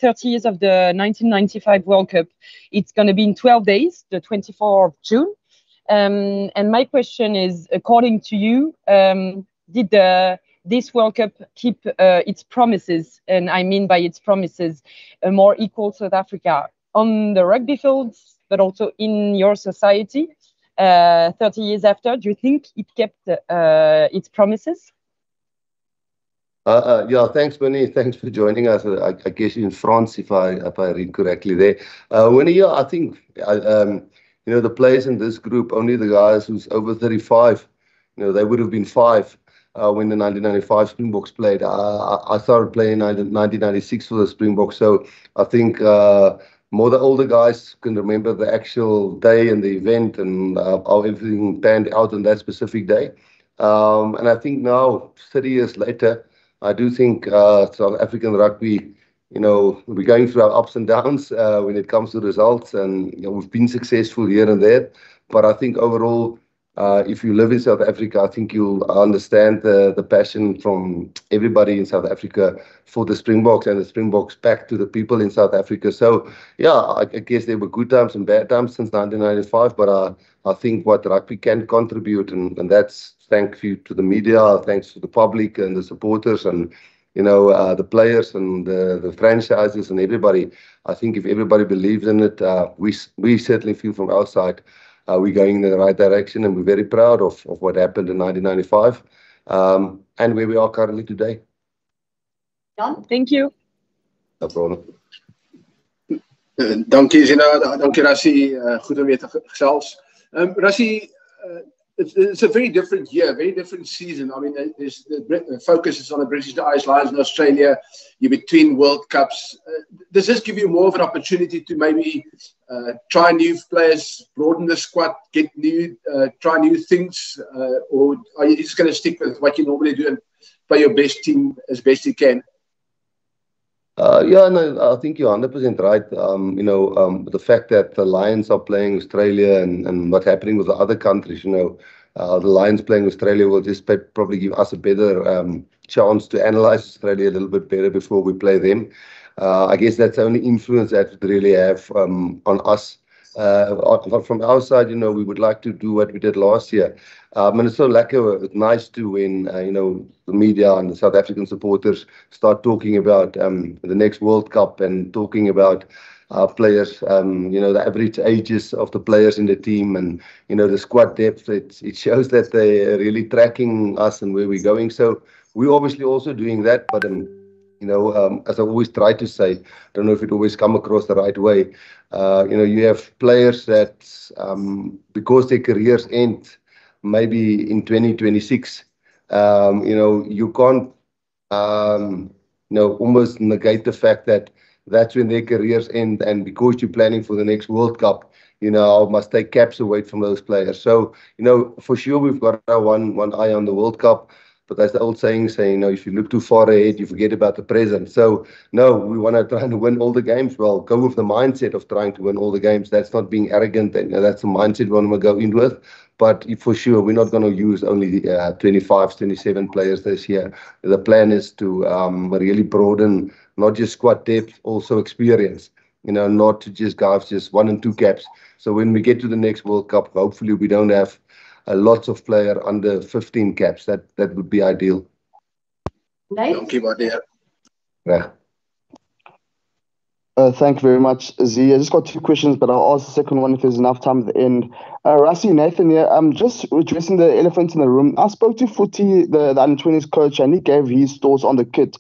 30 years of the 1995 World Cup. It's going to be in 12 days, the 24th of June. And my question is, according to you, did this World Cup keep its promises? And I mean by its promises, a more equal South Africa on the rugby fields, but also in your society 30 years after? Do you think it kept its promises? Yeah, thanks, Winnie. Thanks for joining us. I guess in France, if I read correctly there. Winnie, yeah, I think the players in this group, only the guys who's over 35, they would have been 5 when the 1995 Springboks played. I started playing in 1996 for the Springboks, so I think more the older guys can remember the actual day and the event and how everything panned out on that specific day. And I think now, 30 years later, I do think South African rugby, we're going through our ups and downs when it comes to results, and we've been successful here and there. But I think overall, if you live in South Africa, I think you'll understand the passion from everybody in South Africa for the Springboks and the Springboks back to the people in South Africa. So, yeah, I guess there were good times and bad times since 1995, but I think what rugby can contribute, and that's thank you to the media, thanks to the public and the supporters and, the players and the franchises and everybody. I think if everybody believes in it, we certainly feel from our side we're going in the right direction, and we're very proud of what happened in 1995 and where we are currently today. Jan, thank you. No problem. Dankie, Zina. Dankie, Rassie. Goed om weer te gesels. Rassie, it's a very different year, very different season. I mean, the focus is on the British Irish Lions in Australia. You're between World Cups. Does this give you more of an opportunity to maybe try new players, broaden the squad, try new things, or are you just going to stick with what you normally do and play your best team as best you can? Yeah, no, I think you're 100% right. The fact that the Lions are playing Australia and what's happening with the other countries, the Lions playing Australia will just probably give us a better chance to analyze Australia a little bit better before we play them. I guess that's the only influence that would really have on us. From our side, we would like to do what we did last year. And it's so it's nice to when, the media and the South African supporters start talking about the next World Cup and talking about players, the average ages of the players in the team and, the squad depth. It shows that they're really tracking us and where we're going. So we're obviously also doing that, but as I always try to say, I don't know if it always come across the right way. You have players that, because their careers end maybe in 2026, you can't, almost negate the fact that that's when their careers end. And because you're planning for the next World Cup, I must take caps away from those players. So, for sure, we've got our one eye on the World Cup. But that's the old saying, if you look too far ahead, you forget about the present. So, no, we want to try and win all the games. Well, go with the mindset of trying to win all the games. That's not being arrogant. And that's the mindset we want to go in with. But for sure, we're not going to use only 25, 27 players this year. The plan is to really broaden not just squad depth, also experience. Not to just guys, just 1 and 2 caps. So when we get to the next World Cup, hopefully we don't have lots of players under 15 caps. That would be ideal. Thank you, Yeah. Thank you very much, Z. I just got 2 questions, but I'll ask the second one if there's enough time at the end. Rassie, Nathan here. I'm just addressing the elephant in the room. I spoke to Footy, the under-20s coach, and he gave his thoughts on the kit.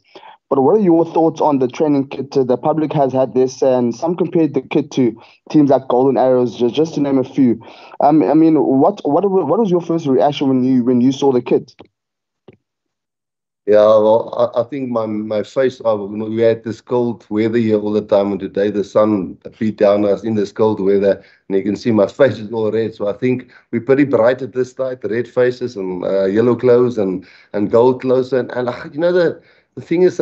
But what are your thoughts on the training kit? The public has had this, and some compared the kit to teams like Golden Arrows, just to name a few. I mean, what was your first reaction when you saw the kit? Yeah, well, I think my face, we had this cold weather here all the time, and today the sun beat down us in this cold weather, and you can see my face is all red. So I think we're pretty bright at this time, the red faces and yellow clothes and gold clothes. And the thing is,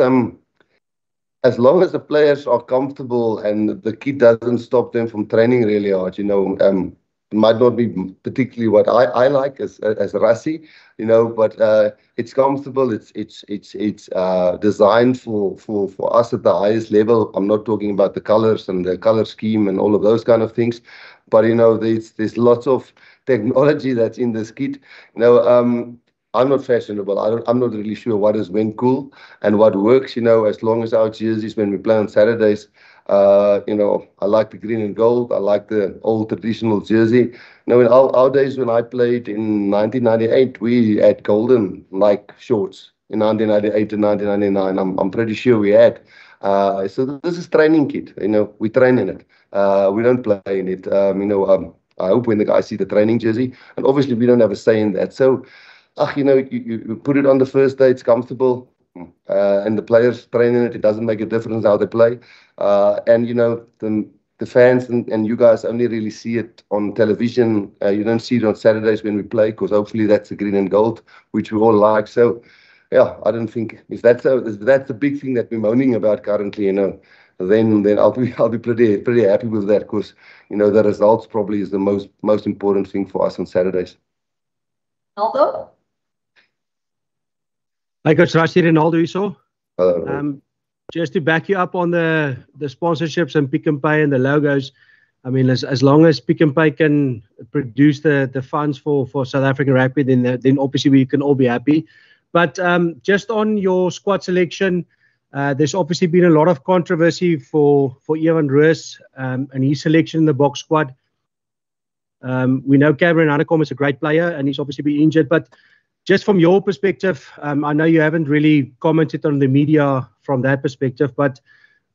as long as the players are comfortable and the kit doesn't stop them from training really hard, might not be particularly what I like as Rassie, but it's comfortable. It's designed for us at the highest level. I'm not talking about the colors and the color scheme and all of those kind of things, but there's lots of technology that's in this kit. I'm not fashionable. I'm not really sure what is when cool and what works. As long as our jerseys, when we play on Saturdays, I like the green and gold. I like the old traditional jersey. In our days when I played in 1998, we had golden Nike shorts in 1998 and 1999. I'm pretty sure we had. So this is training kit. We train in it. We don't play in it. I hope when the guys see the training jersey, and obviously we don't have a say in that. So, you put it on the first day, it's comfortable, and the players train in it. It doesn't make a difference how they play. And the fans and you guys only really see it on television. You don't see it on Saturdays when we play, because hopefully that's the green and gold, which we all like. So, yeah, I don't think if that's the big thing that we're moaning about currently, then I'll be pretty happy with that, because the results probably is the most important thing for us on Saturdays. Ronaldo? Hi, Coach Rassie, Ronaldo Iso. Hello. Just to back you up on the sponsorships and Pick n Pay and the logos, I mean, as long as Pick n Pay can produce the funds for South African rugby, then obviously we can all be happy. But just on your squad selection, there's obviously been a lot of controversy for Evan Roos and his selection in the box squad. We know Cameron Hanekom is a great player and he's obviously been injured, but just from your perspective, I know you haven't really commented on the media from that perspective, but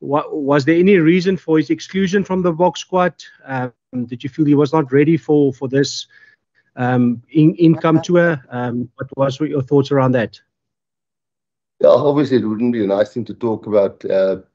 was there any reason for his exclusion from the box squad? Did you feel he was not ready for this income tour? What was your thoughts around that? Yeah, obviously it wouldn't be a nice thing to talk about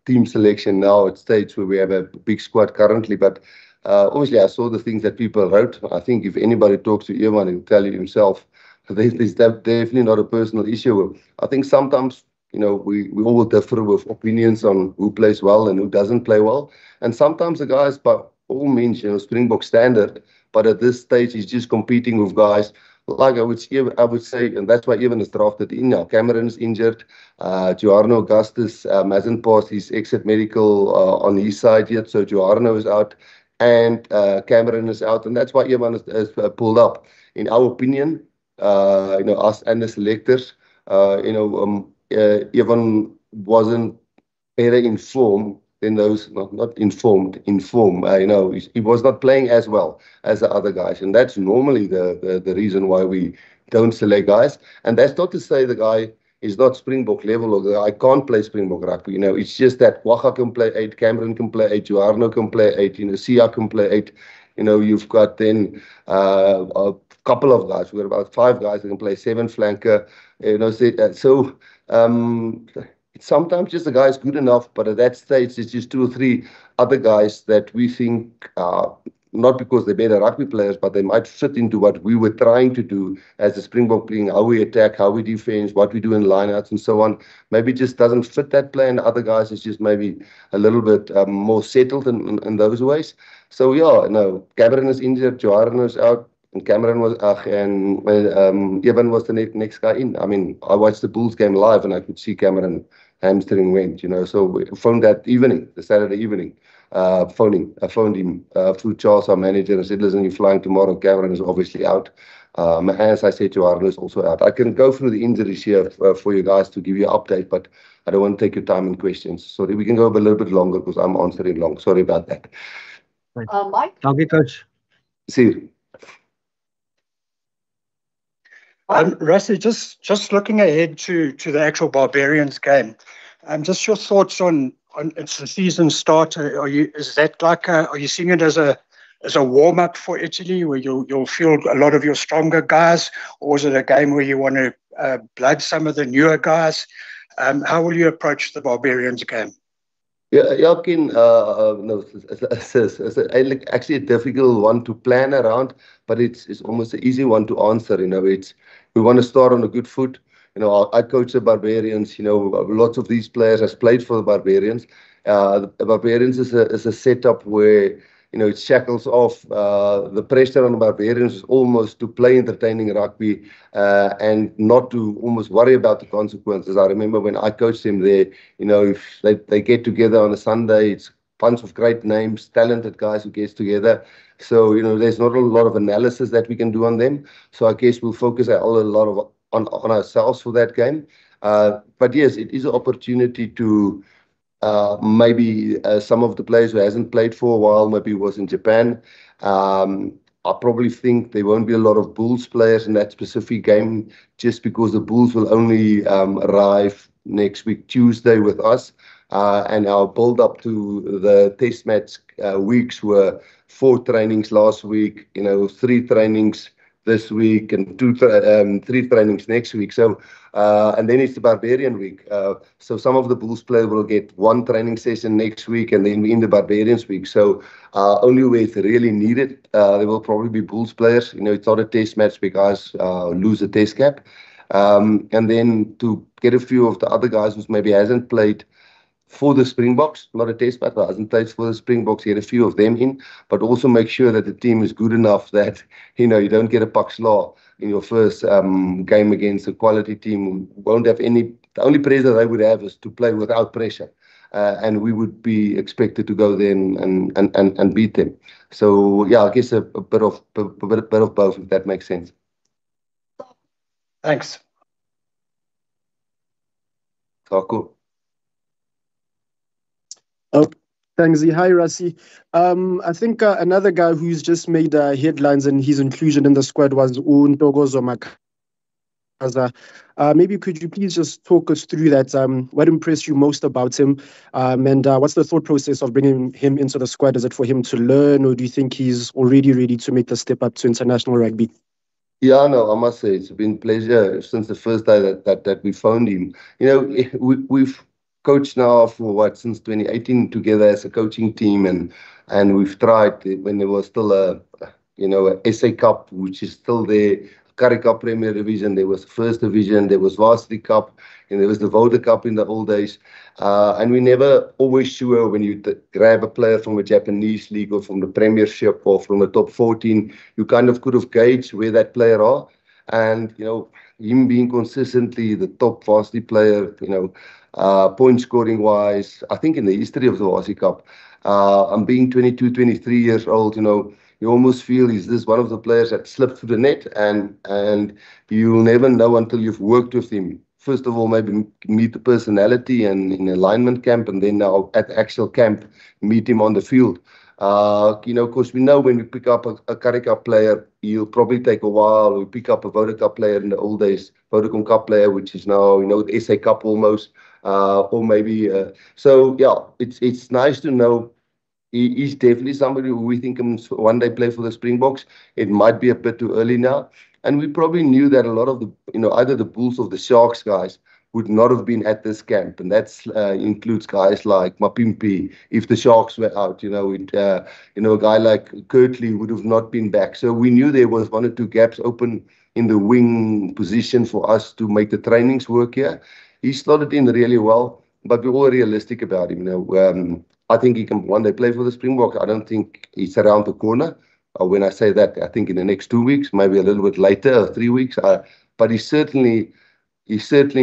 team selection now at stage where we have a big squad currently, but obviously I saw the things that people wrote. I think if anybody talks to Evan, he'll tell you himself. There's definitely not a personal issue. I think sometimes, we all will differ with opinions on who plays well and who doesn't play well. And sometimes the guys, by all means, Springbok standard, but at this stage, he's just competing with guys like I would say, and that's why Evan is drafted in now. Cameron's injured. Joarno Augustus hasn't passed his exit medical on his side yet, so Joarno is out and Cameron is out, and that's why Evan is pulled up. In our opinion, us and the selectors, Evan wasn't better informed than those, not informed, he was not playing as well as the other guys. And that's normally the reason why we don't select guys. And that's not to say the guy is not Springbok level or the guy can't play Springbok rugby. It's just that Waka can play 8, Cameron can play 8, Joarno can play 8, Sia can play 8. You've got then a couple of guys. We've got about 5 guys that can play 7 flanker. So sometimes just the guy is good enough, but at that stage, it's just 2 or 3 other guys that we think, not because they're better rugby players, but they might fit into what we were trying to do as a Springbok playing, how we attack, how we defend, what we do in lineouts and so on. Maybe it just doesn't fit that play, and other guys is just maybe a little bit more settled in those ways. So yeah, no, Cameron is injured, Joarno is out, and Cameron was Evan was the next guy in. I mean, I watched the Bulls game live and I could see Cameron hamstring went, so we phoned that evening, the Saturday evening, I phoned him through Charles, our manager, and said, listen, you're flying tomorrow, Cameron is obviously out. As I said, Joarno is also out. I can go through the injuries here for you guys to give you an update, but I don't want to take your time and questions. Sorry, we can go a little bit longer because I'm answering long. Sorry about that. Mike? Thank you, Coach. See you. Rassie, just looking ahead to the actual Barbarians game, just your thoughts on it's the season start. Are you seeing it as a warm up for Italy, where you'll field a lot of your stronger guys, or is it a game where you want to blood some of the newer guys? How will you approach the Barbarians game? Yeah, Ken, no, it's actually a difficult one to plan around, but it's almost an easy one to answer. We want to start on a good foot. I coach the Barbarians. Lots of these players has played for the Barbarians. The Barbarians is a setup where it shackles off. The pressure on the Barbarians is almost to play entertaining rugby and not to almost worry about the consequences. I remember when I coached them there, if they get together on a Sunday, it's a bunch of great names, talented guys who gets together. So, there's not a lot of analysis that we can do on them. So I guess we'll focus a lot on ourselves for that game. But yes, it is an opportunity to maybe some of the players who hasn't played for a while, maybe was in Japan. I probably think there won't be a lot of Bulls players in that specific game just because the Bulls will only arrive next week, Tuesday with us. And our build up to the test match weeks were 4 trainings last week, 3 trainings this week and 3 trainings next week. So, and then it's the Barbarian week. So some of the Bulls players will get 1 training session next week and then in the Barbarians week. So only where it's really needed, there will probably be Bulls players. It's not a test match because lose a test cap. And then to get a few of the other guys who maybe hasn't played for the Springboks, not a test, but hasn't played for the Springboks, get a few of them in, but also make sure that the team is good enough that, you don't get a puck slaw in your first game against a quality team. Won't have the only pressure they would have is to play without pressure. And we would be expected to go there and beat them. So, yeah, I guess a bit of both, if that makes sense. Thanks. Cool. Oh, thanks. Hi, Rassie. I think another guy who's just made headlines and his inclusion in the squad was Ntokozo Makaza. Maybe could you please just talk us through that? What impressed you most about him? And what's the thought process of bringing him into the squad? Is it for him to learn, or do you think he's already ready to make the step up to international rugby? Yeah, no, I must say it's been a pleasure since the first day that we found him. We've coached now for since 2018 together as a coaching team, and we've tried when there was still a SA Cup, which is still there, Currie Cup Premier Division, there was First Division, there was Varsity Cup, and there was the Voda Cup in the old days. And we never always sure when you grab a player from a Japanese league or from the Premiership or from the top 14, you kind of could have gauged where that player are. And, him being consistently the top varsity player, point scoring wise, I think in the history of the Varsity Cup, I'm being 22, 23 years old, you almost feel is this one of the players that slipped through the net, and you'll never know until you've worked with him. First of all, maybe meet the personality and in alignment camp, and then now at the actual camp, meet him on the field. Because we know when we pick up a Currie Cup player, he'll probably take a while. We pick up a Voda Cup player in the old days, Vodacom Cup player, which is now, the SA Cup almost, or maybe. So, yeah, it's nice to know he's definitely somebody who we think can one day play for the Springboks. It might be a bit too early now. And we probably knew that a lot of the, either the Bulls or the Sharks guys would not have been at this camp. And that includes guys like Mapimpi. If the Sharks were out, a guy like Kirtley would have not been back. So we knew there was 1 or 2 gaps open in the wing position for us to make the trainings work here. He slotted in really well, but we're all realistic about him. I think he can one day play for the Springboks. I don't think he's around the corner. When I say that, I think in the next 2 weeks, maybe a little bit later, or 3 weeks. But he's certainly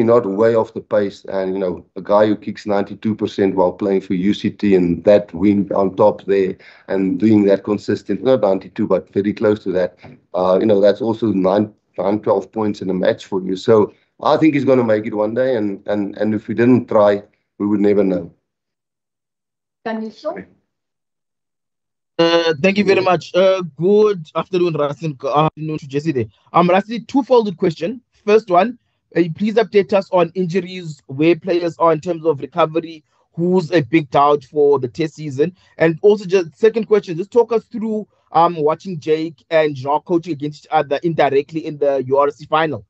not way off the pace. And, a guy who kicks 92% while playing for UCT and that win on top there and doing that consistent, not 92, but very close to that. That's also 12 points in a match for you. So I think he's going to make it one day. And if we didn't try, we would never know. Can you show? Thank you very much. Good afternoon, Rassie. Good afternoon to Jesse there. Rassie, two-folded question. First one, please update us on injuries, where players are in terms of recovery, who's a big doubt for the test season. And also, just second question, just talk us through watching Jake and Jacques coaching against each other indirectly in the URC final.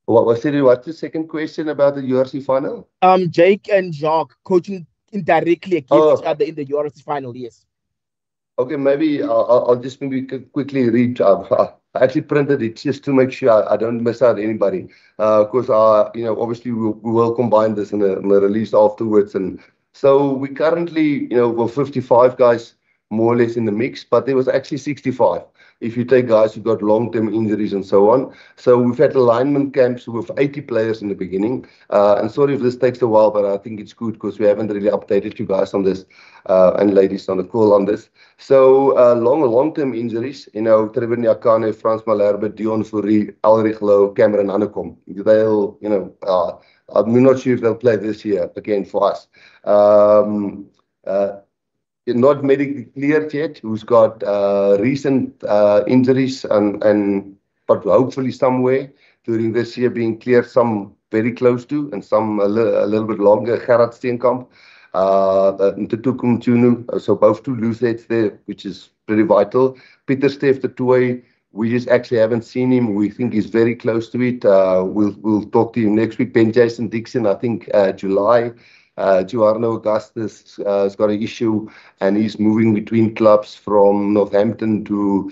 What's the second question about the URC final? Jake and Jacques coaching indirectly against each other in the URC final, yes. Okay, maybe I'll just maybe quickly read. I actually printed it just to make sure I don't miss out anybody. Because, obviously we will combine this in a release afterwards. And so we currently, we're 55 guys more or less in the mix, but there was actually 65. If you take guys who got long-term injuries and so on. So we've had alignment camps with 80 players in the beginning. And sorry if this takes a while, but I think it's good because we haven't really updated you guys on this and ladies on the call on this. So long-term injuries, Trevor Nyakane, Frans Malherbe, Dion Fourie, Ulrich Lowe, Cameron Hanekom. They'll, I'm not sure if they'll play this year again for us. Not medically cleared yet, who's got recent injuries but hopefully somewhere during this year being cleared, some very close to and some a little bit longer. Gerard Steenkamp, Ntutuku Mchunu, so both two loose heads there, which is pretty vital. Pieter-Steph du Toit, we just actually haven't seen him. We think he's very close to it. We'll talk to him next week. Ben Jason Dixon, I think July. Giorno Augustus has got an issue and he's moving between clubs from Northampton to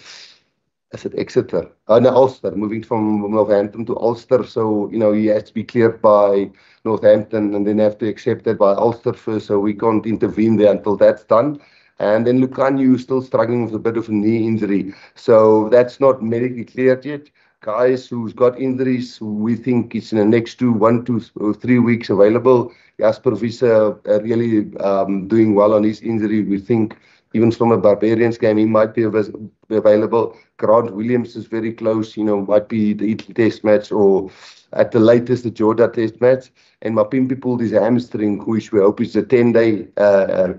Exeter. No, Ulster, moving from Northampton to Ulster. So, he has to be cleared by Northampton and then have to accept that by Ulster first. So we can't intervene there until that's done. And then Lucanio is still struggling with a bit of a knee injury. So that's not medically cleared yet. Guys who's got injuries, who we think is in the next 1 to 3 weeks available. Jasper Wiese really doing well on his injury. We think even from a Barbarians game, he might be available. Grant Williams is very close, might be the Italy test match or at the latest the Georgia test match. And Mapimpi pulled his hamstring, which we hope is a 10-day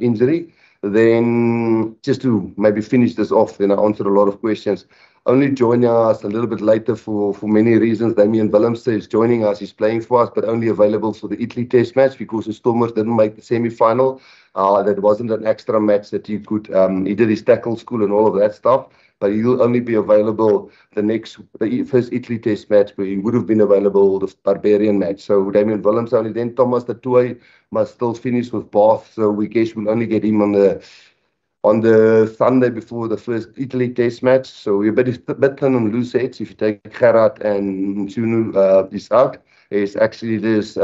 injury. Then just to maybe finish this off, then I answered a lot of questions. Only joining us a little bit later for many reasons. Damian Willemse is joining us. He's playing for us, but only available for the Italy test match because the Stormers didn't make the semi-final. That wasn't an extra match that he could. He did his tackle school and all of that stuff, but he'll only be available the first Italy test match, where he would have been available the Barbarian match. So Damian Willemse only. Then Thomas du Toit must still finish with Bath, so we guess we'll only get him on the Sunday before the first Italy test match. So we're a bit thin on loose heads. If you take Gerard and Mchunu is out, there's actually this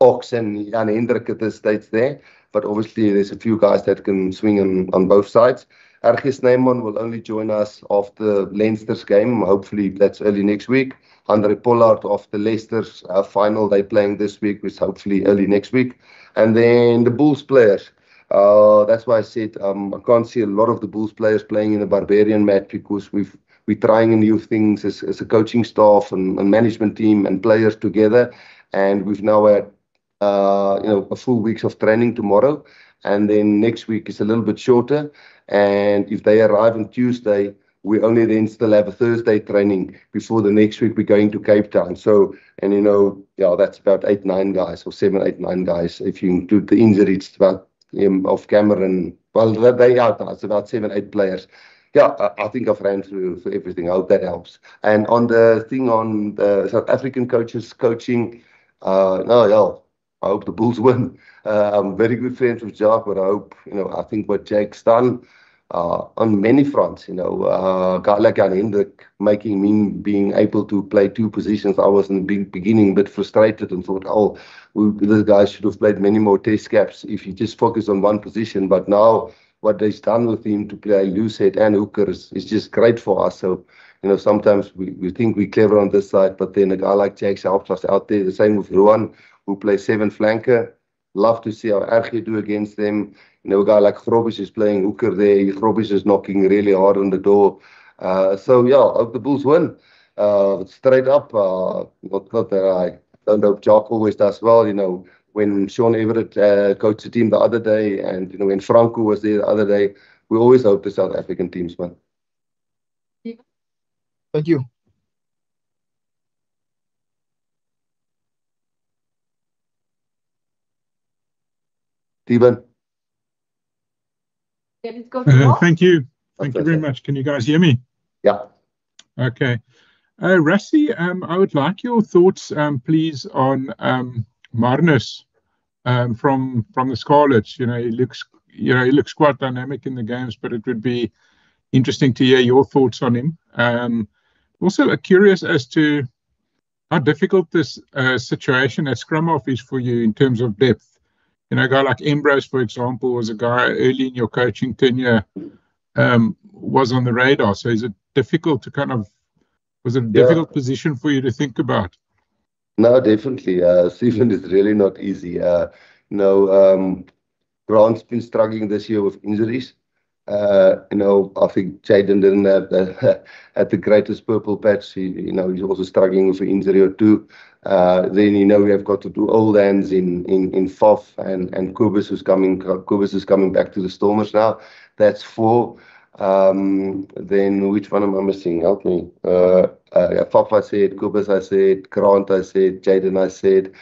Ox and Jan Hendrik at this stage there. But obviously there's a few guys that can swing on both sides. RG Snyman will only join us after Leinster's game. Hopefully that's early next week. Andre Pollard after Leicester's final, they're playing this week, which hopefully early next week. And then the Bulls players. That's why I said I can't see a lot of the Bulls players playing in the Barbarian match because we're trying new things as a coaching staff and management team and players together. And we've now had a full week of training tomorrow. And then next week is a little bit shorter. And if they arrive on Tuesday, we only then still have a Thursday training before the next week we're going to Cape Town. So, and that's about 8-9 guys or 7-8-9 guys. If you include the injury, it's about off Cameron. Well, they out now. It's about 7-8 players. Yeah, I think I've ran through everything. I hope that helps. And on the thing on the South African coaches coaching, I hope the Bulls win. I'm very good friends with Jacques, but I think what Jake's done on many fronts, a guy like Jan Hendrik being able to play two positions. I was in the beginning a bit frustrated and thought, this guy should have played many more test caps if he just focused on one position. But now what they've done with him to play loosehead and hooker is just great for us. So, sometimes we think we're clever on this side, but then a guy like Jake helps us out there. The same with Ruan, who plays 7 flanker. Love to see how RG do against them. A guy like Grobisch is playing hooker there. Grobisch is knocking really hard on the door. I hope the Bulls win. Straight up, not that I don't hope Jacques always does well. When Sean Everett coached the team the other day, and when Franco was there the other day, we always hope the South African teams win. Thank you. Stephen. Thank you. Thank you very much. Can you guys hear me? Yeah. Okay. Rassie, I would like your thoughts, please, on Marnus from the Scarlets. He looks quite dynamic in the games, but it would be interesting to hear your thoughts on him. Also, curious as to how difficult this situation at scrum half is for you in terms of depth. You know, a guy like Ambrose, for example, was a guy early in your coaching tenure, was on the radar. So is it difficult to was it a difficult position for you to think about? No, definitely. Stephen, is really not easy. Grant's been struggling this year with injuries. I think Jaden didn't have had the greatest purple patch. He's also struggling with an injury or two. Then we have got to do old hands in Faf and Kobus is coming back to the Stormers now. That's 4. Then which one am I missing? Help me. Faf I said, Kobus I said, Grant I said, Jaden I said,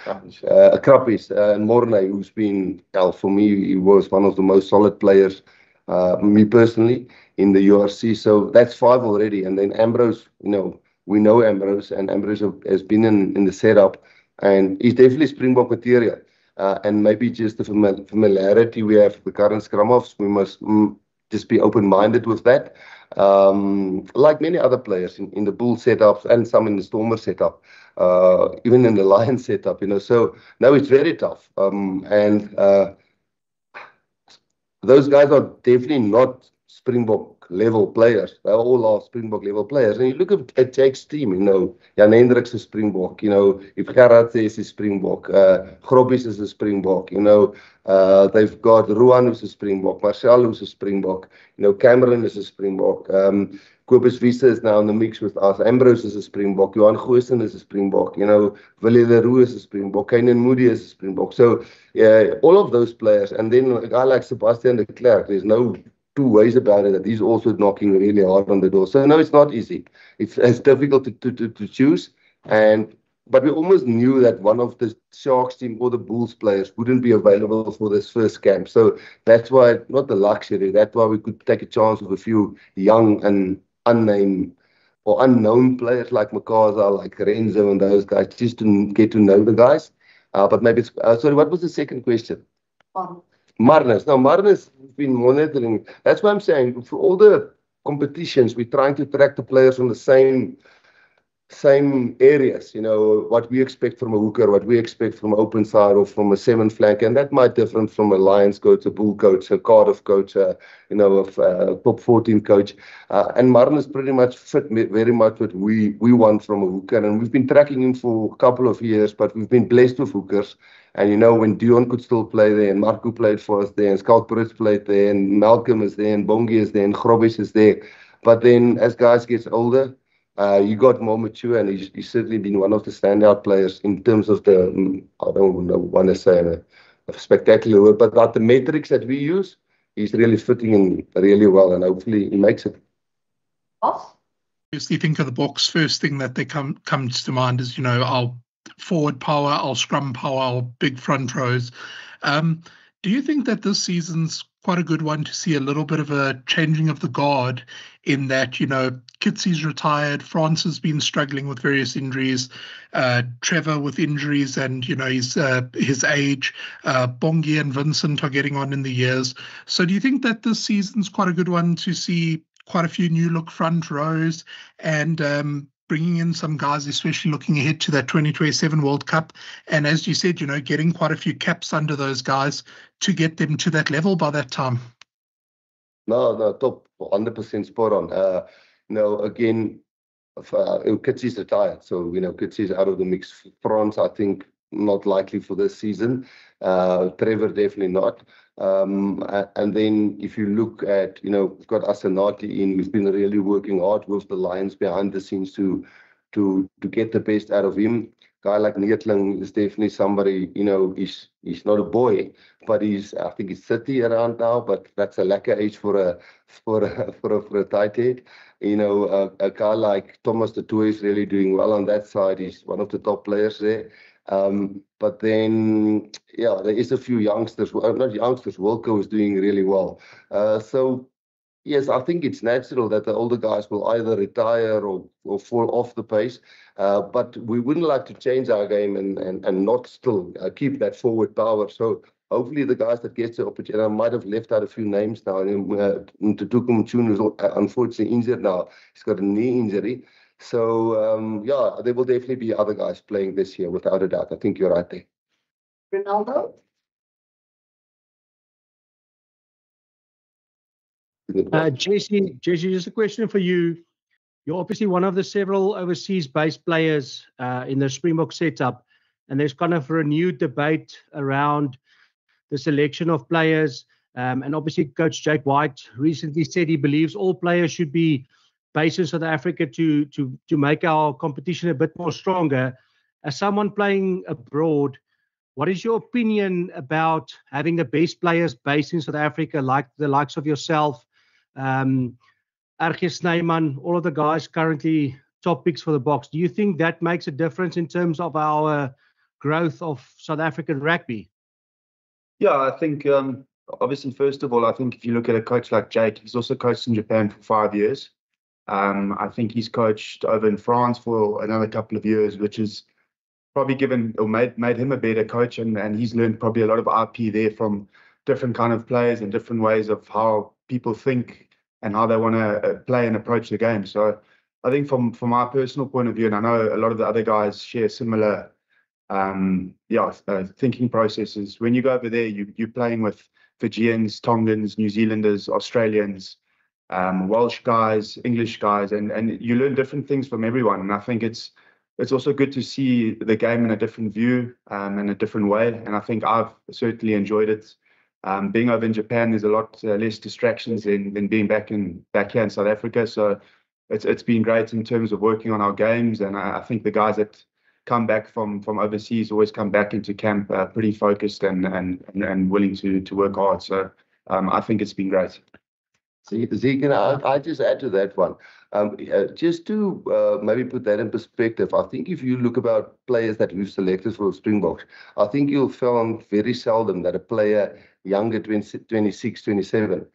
Krappies, and Mornay, who's been, for me, he was one of the most solid players, me personally, in the URC. So that's 5 already. And then Ambrose, we know Ambrose, and Ambrose has been in the setup, and he's definitely Springbok material. And maybe just the familiarity we have with the current scrum-offs, we must just be open-minded with that. Like many other players in the Bull setup and some in the Stormer setup, even in the Lion setup, So, no, it's very tough. Those guys are definitely not Springbok level players. They all are Springbok level players. And you look at Jake's team, Jan Hendricks is Springbok, if Gerard is a Springbok, Grobbies is a Springbok, they've got Ruan who's a Springbok, Marcel who's a Springbok, Cameron is a Springbok, Kobus Visa is now in the mix with us, Ambrose is a Springbok, Johan Goosen is a Springbok, Willie Leroux is a Springbok, Kainan Moody is a Springbok. So, all of those players, and then a guy like Sebastian de Klerk, there's no 2 ways about it, that he's also knocking really hard on the door. So, no, it's not easy. It's difficult to choose, but we almost knew that one of the Sharks team or the Bulls players wouldn't be available for this first camp. So that's why, not the luxury, that's why we could take a chance with a few young and unnamed or unknown players like Makaza, like Renzo and those guys, just to get to know the guys. But maybe it's... sorry, what was the second question? Marnus. Now, Marnus has been monitoring. That's why I'm saying, for all the competitions, we're trying to track the players from the same areas, what we expect from a hooker, what we expect from an open side or from a 7 flank, and that might differ from a Lions coach, a Bull coach, a Cardiff coach, a top 14 coach. And Marnus pretty much fit very much what we want from a hooker, and we've been tracking him for a couple of years, but we've been blessed with hookers. And when Dion could still play there, and Marco played for us there, and Schalk Brits played there, and Malcolm is there, and Bongi is there, and Grobbies is there. But then as guys get older, he got more mature, and he's certainly been one of the standout players in terms of the, I don't want to say a spectacular word, but like the metrics that we use, he's really fitting in really well, and hopefully he makes it. Obviously, think of the Boks, first thing that they comes to mind is, our forward power, our scrum power, our big front rows. Do you think that this season's quite a good one to see a little bit of a changing of the guard in that, Kitsy's retired, France has been struggling with various injuries, Trevor with injuries and, his age, Bongi and Vincent are getting on in the years. So do you think that this season's quite a good one to see quite a few new look front rows and bringing in some guys, especially looking ahead to that 2027 World Cup? And as you said, getting quite a few caps under those guys to get them to that level by that time. No, top 100% spot on. Again, Kitsy's retired, so Kitsy's out of the mix. France, I think, not likely for this season. Trevor, definitely not. And then if you look at, we've got Asenati in, we've been really working hard with the Lions behind the scenes to get the best out of him. Guy like Neetling is definitely somebody, he's not a boy, but I think he's 30 around now, but that's a lekker age for a tight head. A guy like Thomas de Toey is really doing well on that side. He's one of the top players there. But then, there is a few youngsters, not youngsters, Wilco is doing really well. So, yes, I think it's natural that the older guys will either retire or fall off the pace. But we wouldn't like to change our game and not still keep that forward power. So hopefully the guys that get the opportunity, I might have left out a few names now. Tutuku Mchunu is unfortunately injured now. He's got a knee injury. So, there will definitely be other guys playing this year, without a doubt. I think you're right there. Ronaldo? Jesse, just a question for you. You're obviously one of the several overseas-based players in the Springbok setup, and there's kind of a renewed debate around the selection of players. And obviously, Coach Jake White recently said he believes all players should be based in South Africa to make our competition a bit more stronger. As someone playing abroad, what is your opinion about having the best players based in South Africa, like the likes of yourself, RG Snyman, all of the guys currently top picks for the Boks? Do you think that makes a difference in terms of our growth of South African rugby? Yeah, I think obviously, first of all, I think if you look at a coach like Jake, he's also coached in Japan for 5 years. I think he's coached over in France for another couple of years, which is probably given or made him a better coach, and he's learned probably a lot of IP there from different kind of players and different ways of how people think and how they want to play and approach the game. So I think from my personal point of view, and I know a lot of the other guys share similar thinking processes. When you go over there, you're playing with Fijians, Tongans, New Zealanders, Australians, Welsh guys, English guys, and you learn different things from everyone. And I think it's also good to see the game in a different view, in a different way. And I think I've certainly enjoyed it. Being over in Japan, there's a lot less distractions than being back here in South Africa. So it's been great in terms of working on our games. And I think the guys that come back from overseas always come back into camp pretty focused and willing to work hard. So I think it's been great. Zeke, I just add to that one. Just to maybe put that in perspective, I think if you look about players that we've selected for Springboks, I think you'll find very seldom that a player younger, 26, 27,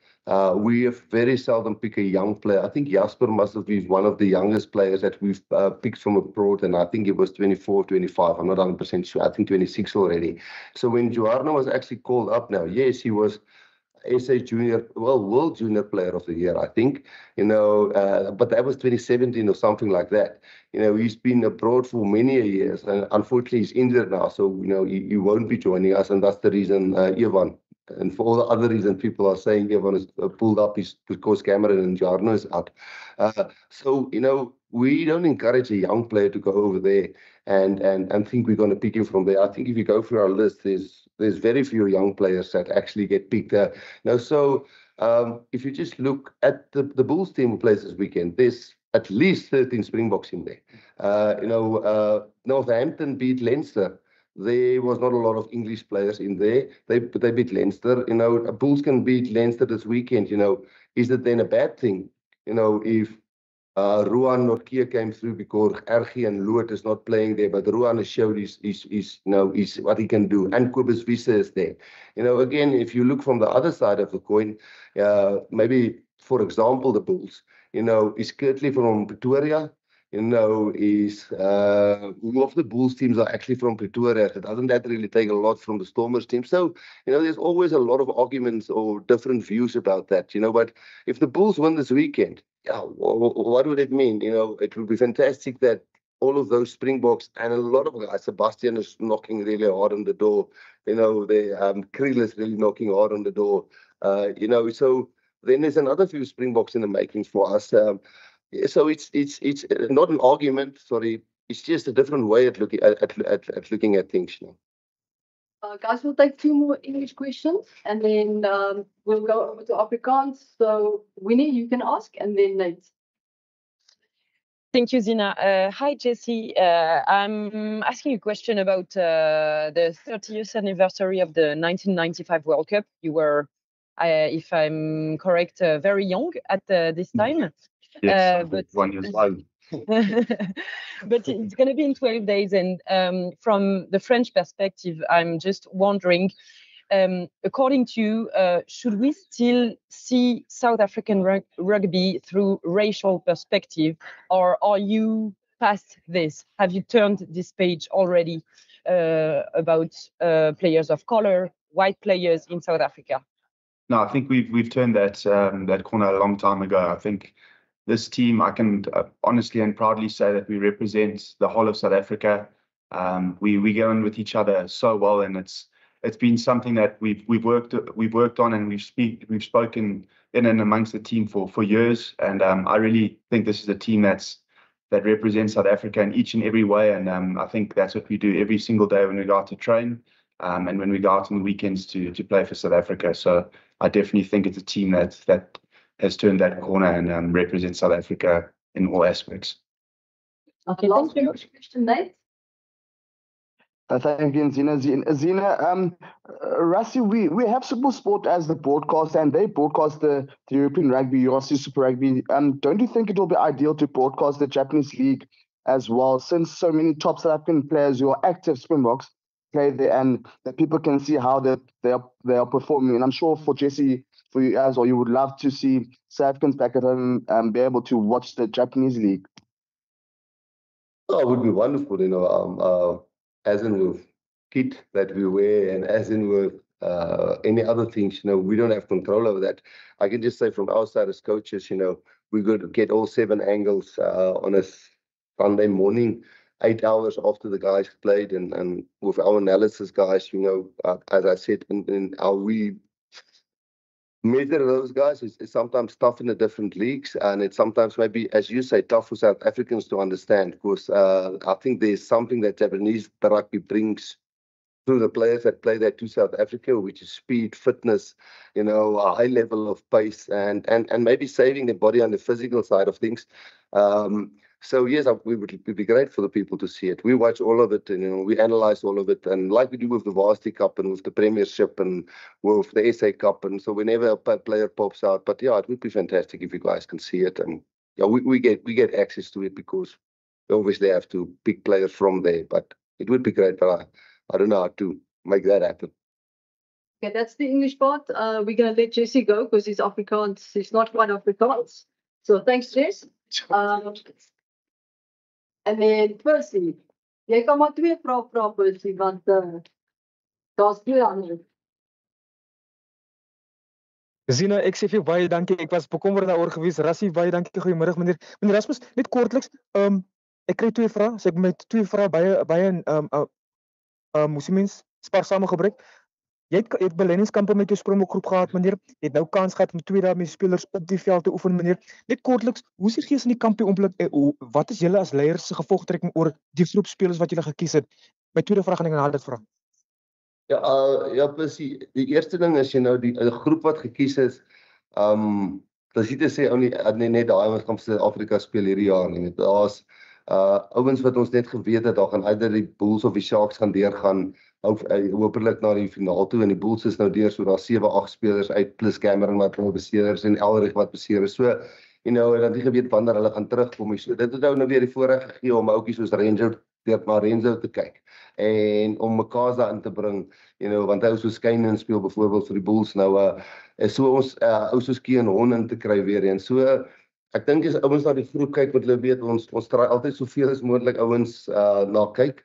we have very seldom pick a young player. I think Jasper must have been one of the youngest players that we've picked from abroad, and I think it was 24, 25. I'm not 100% sure. I think 26 already. So when Joarno was actually called up now, yes, he was SA Junior, World Junior Player of the Year, I think, but that was 2017 or something like that. He's been abroad for many years, and unfortunately he's injured now, so, he won't be joining us, and that's the reason Evan, and for all the other reasons people are saying Evan is pulled up is because Cameron and Jarno is out. So, we don't encourage a young player to go over there and think we're going to pick him from there. I think if you go through our list, there's very few young players that actually get picked. So if you just look at the Bulls team who plays this weekend, there's at least 13 Springboks in there. Northampton beat Leinster. There was not a lot of English players in there. They beat Leinster. Bulls can beat Leinster this weekend. Is it then a bad thing? If Ruan Nortje came through because RG and Loot is not playing there, but Ruan has showed is what he can do, and Kobus Wiese is there. Again, if you look from the other side of the coin, maybe for example the Bulls, is Kirtley from Pretoria. Is all of the Bulls teams are actually from Pretoria. So doesn't that really take a lot from the Stormers team? So, there's always a lot of arguments or different views about that, but if the Bulls win this weekend, what would it mean? It would be fantastic that all of those Springboks and a lot of guys, Sebastian is knocking really hard on the door, Kriel is really knocking hard on the door, so then there's another few Springboks in the making for us. So it's not an argument. Sorry, it's just a different way at looking at things. Guys, we'll take 2 more English questions, and then we'll go over to Afrikaans. So Winnie, you can ask, and then Nate. Thank you, Zina. Hi, Jesse. I'm asking you a question about the 30th anniversary of the 1995 World Cup. You were, if I'm correct, very young at this time. Yes, but 1 year old. But it's going to be in 12 days. And from the French perspective, I'm just wondering, according to you, should we still see South African rugby through racial perspective, or are you past this? Have you turned this page already about players of color, white players in South Africa? No, I think we've turned that corner a long time ago. I think this team, I can honestly and proudly say that we represent the whole of South Africa. We get on with each other so well, and it's been something that we've worked on, and we've spoken in and amongst the team for years. And I really think this is a team that represents South Africa in each and every way. And I think that's what we do every single day when we go out to train, and when we go out on the weekends to play for South Africa. So I definitely think it's a team that has turned that corner and represents South Africa in all aspects. Okay, last question, Nate. Thank you, Zina. Rassie, we have SuperSport as the broadcaster, and they broadcast the European Rugby, URC Super Rugby. Don't you think it will be ideal to broadcast the Japanese League as well, since so many top South African players who are active Springboks play there, and that people can see how they are performing? And I'm sure for Jesse, for you guys, or you would love to see South Africans back at home be able to watch the Japanese League. Oh, it would be wonderful, as in with kit that we wear, and as in with any other things, we don't have control over that. I can just say from our side as coaches, we're going to get all 7 angles on a Sunday morning, 8 hours after the guys played, and with our analysis guys, as I said, in how we measure those guys is sometimes tough in the different leagues, and it's sometimes maybe, as you say, tough for South Africans to understand, because I think there's something that Japanese rugby brings through the players that play there to South Africa, which is speed, fitness, a high level of pace, and maybe saving the body on the physical side of things. So yes, it would be great for the people to see it. We watch all of it, and we analyze all of it, and like we do with the Varsity Cup and with the Premiership and with the SA Cup, and so whenever a player pops out. But yeah, it would be fantastic if you guys can see it, and yeah, we get access to it because we obviously have to pick players from there. But it would be great, but I don't know how to make that happen. Okay, that's the English part. We're gonna let Jesse go because he's Afrikaans. He's not quite Afrikaans. So thanks, Jess. En dan Percy, jy kan maar 2 vrae vra Percy, want daar's 2 ander. Zina, ek sê vir jou baie dankie. Ek was bekommerd daaroor gewees. Rassie, baie dankie. Goeiemôre meneer. Meneer Rasmus, net kortliks, ek kry 2 vrae. So ek met 2 vrae baie moes die mens spaarsame gebruik. Jy het beleidingskampe met jou Springbok groep gehad, meneer. Jy het nou kans gehad om 2 dae met spelers op die veld te oefen, meneer. Net kortliks, hoe is die gees in die kampie oomblik? Wat is julle as leiers se gevolgtrekking oor die groep spelers wat julle gekies het? My tweede vraag gaan ek aan dit vra. Ja, precies. Die eerste ding is, die groep wat gekies is, dat is nie te sê, net daai wat gaan vir Suid-Afrika speel hierdie jaar nie. Daar's ouens wat ons net geweet het, daar gaan either die Bulls of die Sharks gaan deurgaan, hopelik na die finaal toe, en die Bulls is nou deur, so daar 7-8 spelers uit, plus Cameron wat nou beseer is, en Elrich wat beseer is, so, en dan nie geweet wanneer hulle gaan terugkom, so dit het nou weer die voorreg gegee om oukies soos Ranger naar Renzo te kyk, en om Makaza in te bring, want hy soos Skynen speel bijvoorbeeld vir die Bulls nou, so ons ou soos Kean Hon in te kry weer, en so, ek dink as ouens na die groep kyk, wat hulle weet, ons draai altyd soveel as moontlik ouens na kyk,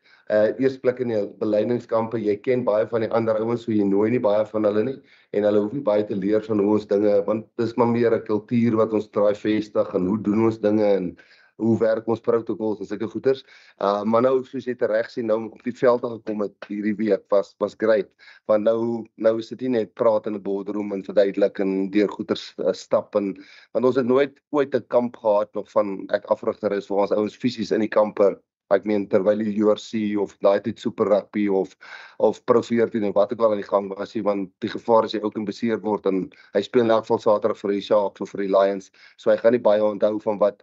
eerst plek in die beleidingskampe, jy ken baie van die ander ouens, so jy nooi nie baie van hulle nie, en hulle hoef nie baie te leer van hoe ons dinge, want dis maar meer 'n kultuur wat ons draai vestig, en hoe doen ons dinge, en hoe werk ons protocols en sulke goeders. Maar nou, soos jy tereg sien, nou op die veld gekom het hierdie week, was great, want nou is dit nie net praat in 'n boardroom en verduidelik en deur goeders stap, want ons het nooit ooit 'n kamp gehad nog van ek afrigter is vir ons ouens fisies in die kampe. Ek meen, terwyl die URC of daai tyd Super Rugby of Pro 14 en wat ook al aan die gang was, want die gevaar is hy ook kan beseer word, en hy speel in elk geval Saterdag vir die Sharks of vir die Lions, so hy gaan nie baie onthou van wat.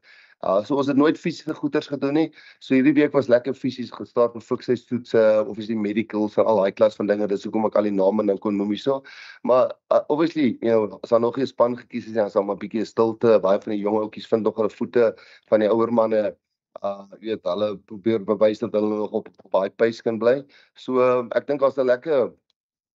So ons het nooit fisiese goeders gedoen nie, so hierdie week was lekker fisies gestart met fiksheidstoetse, obviously medicals, en al daai klas van dinge, dis hoekom ek al die name nou kon noem so, maar obviously, as daar nog 'n span gekies is, dan sal maar 'n bietjie stilte, baie van die jong ouetjies vind nog hulle voete, van die ouer manne, hulle probeer bewys dat hulle nog op baie pace kan bly, so ek dink as 'n lekker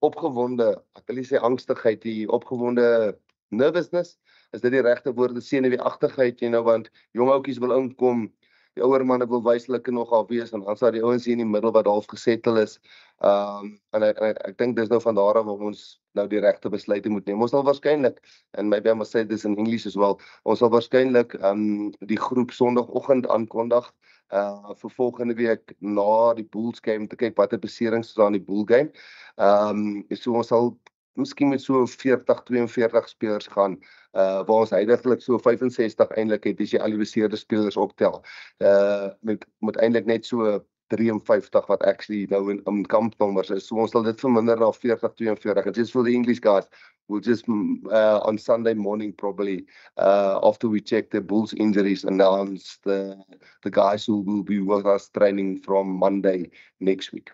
opgewonde, ek wil nie sê angstigheid, die opgewonde nervousness, is dit die regte woord, senuweeagtigheid, want jong ouetjies wil inkom, die ouer manne wil wys hulle kan nog al wees, en dan sal die ouens hier in die middel wat half gesettel is, en ek dink dis nou van daar af waar ons nou die regte besluite moet neem. Ons sal waarskynlik, and maybe I must say this in English as well, ons sal waarskynlik die groep Sondagoggend aankondig, vir volgende week na die Bulls game te kyk watter beserings is daar in die Bull game. So ons sal miskien met so 40-42 spelers gaan, waar ons heiliglik so 65 eintlik het as jy al die beseerde spelers optel. Met eintlik net so 53 wat actually nou in kampnommers is. So ons sal dit verminder na 40-42. And just for the English guys, we'll just on Sunday morning probably, after we check the Bulls injuries, announce the guys who will be with us training from Monday next week.